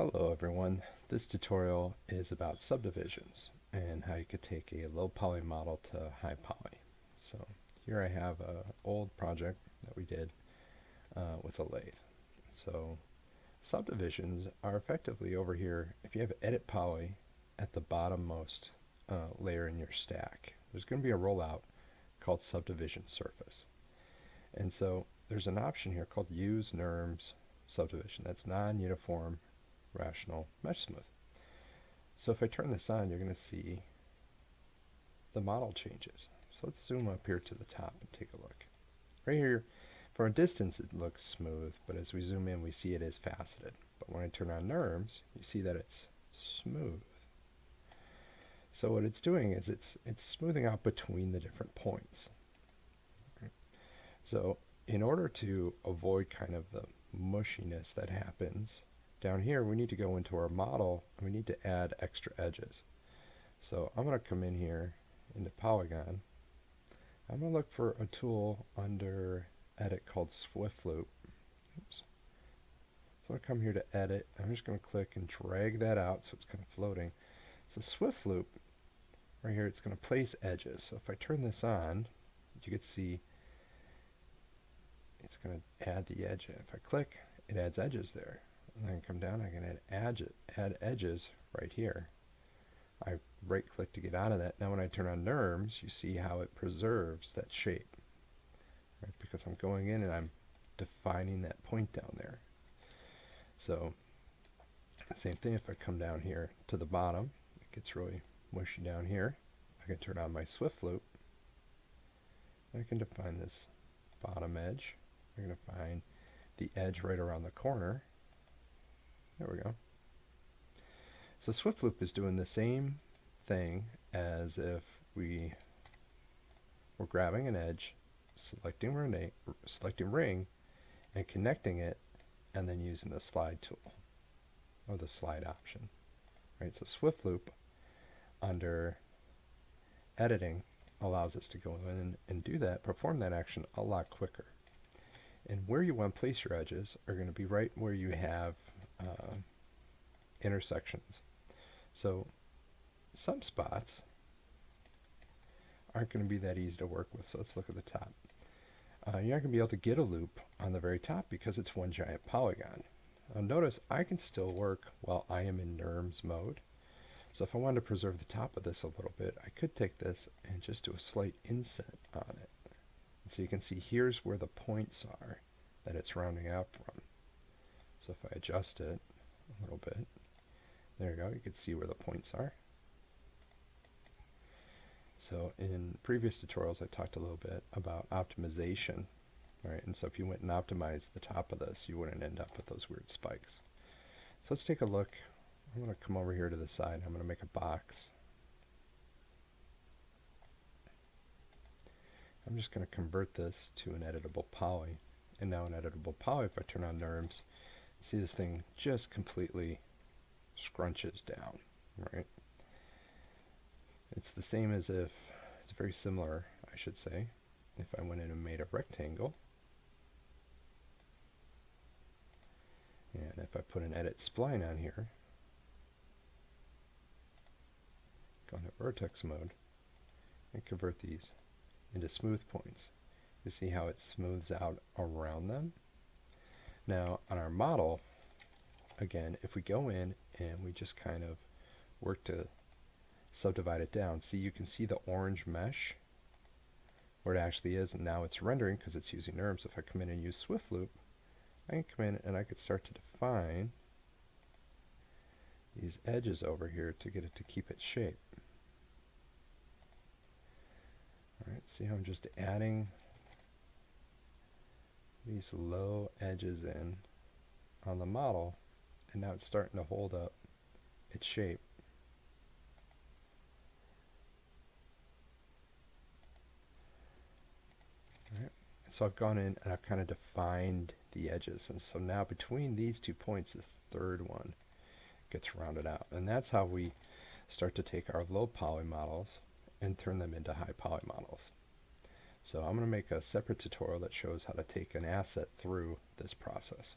Hello everyone, this tutorial is about subdivisions and how you could take a low poly model to high poly. So here I have an old project that we did with a lathe. So subdivisions are effectively over here, if you have edit poly at the bottommost layer in your stack, there's going to be a rollout called subdivision surface. And so there's an option here called use NURMS subdivision. That's non-uniform rational mesh smooth. So if I turn this on, you're going to see the model changes. So let's zoom up here to the top and take a look. Right here, from a distance it looks smooth, but as we zoom in we see it is faceted. But when I turn on NURMS, you see that it's smooth. So what it's doing is it's smoothing out between the different points. Right? So in order to avoid kind of the mushiness that happens down here, we need to go into our model and we need to add extra edges. So I'm going to come in here into Polygon. I'm going to look for a tool under Edit called Swift Loop. Oops. So I'm going to come here to Edit. I'm just going to click and drag that out so it's kind of floating. So Swift Loop, right here, it's going to place edges. So if I turn this on, you can see it's going to add the edge. If I click, it adds edges there. And then come down, I can add edges right here. I right click to get out of that. Now when I turn on NURMS, you see how it preserves that shape. Right? Because I'm going in and I'm defining that point down there. So same thing if I come down here to the bottom, it gets really mushy down here. I can turn on my Swift Loop. I can define this bottom edge. I'm going to find the edge right around the corner. There we go. So Swift Loop is doing the same thing as if we were grabbing an edge, selecting ring, and connecting it, and then using the slide tool, or the slide option. Right? So Swift Loop under editing allows us to go in and do that, perform that action a lot quicker. And where you want to place your edges are going to be right where you have intersections. So some spots aren't going to be that easy to work with. So let's look at the top. You're not going to be able to get a loop on the very top because it's one giant polygon. Notice I can still work while I am in NURMS mode. So if I wanted to preserve the top of this a little bit, I could take this and just do a slight inset on it. So you can see here's where the points are that it's rounding out from. So if I adjust it a little bit, there you go, you can see where the points are. So in previous tutorials I talked a little bit about optimization, right? And so if you went and optimized the top of this, you wouldn't end up with those weird spikes. So let's take a look. I'm going to come over here to the side. I'm going to make a box. I'm just going to convert this to an editable poly. And now an editable poly, if I turn on NURMS, see this thing just completely scrunches down, right? It's the same as if, it's very similar, I should say, if I went in and made a rectangle. And if I put an edit spline on here, go into vertex mode, and convert these into smooth points. You see how it smooths out around them? Now on our model, again, if we go in and we just kind of work to subdivide it down, see, you can see the orange mesh where it actually is, and now it's rendering because it's using NURMS. If I come in and use Swift Loop, I can come in and I could start to define these edges over here to get it to keep its shape. Alright, see how I'm just adding these low edges in on the model, and now it's starting to hold up its shape. Alright, so I've gone in and I've kind of defined the edges, and so now between these 2 points, the third one gets rounded out. And that's how we start to take our low poly models and turn them into high poly models. So I'm going to make a separate tutorial that shows how to take an asset through this process.